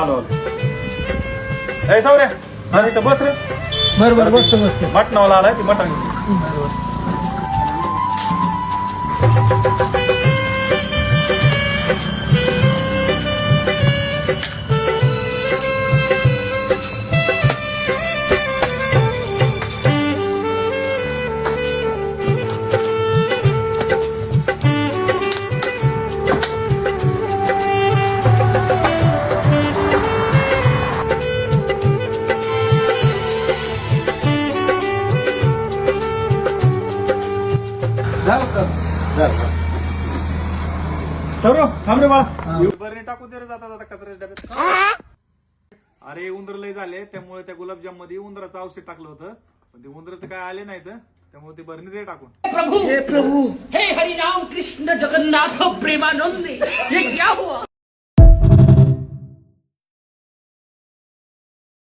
आलो ए सावऱ्या अरे इथं बस रे बरोबर बसतो बसतो. मटणावाला आलाय ती मटण घेऊन. झालं का? सौरव थांब रे बाळा बरं टाकून दे रे जाता जाता कचऱ्याच्या डब्यात. अरे उंदर लय झाले त्यामुळे त्या गुलाबजाम मध्ये उंदराचं औषध टाकलं होतं पण ते उंदर तर काय आले नाहीत त्यामुळे ते बरणी दे टाकून. प्रभु हे हरिनाम कृष्ण जगन्नाथ प्रेमानंद ये क्या हुआ.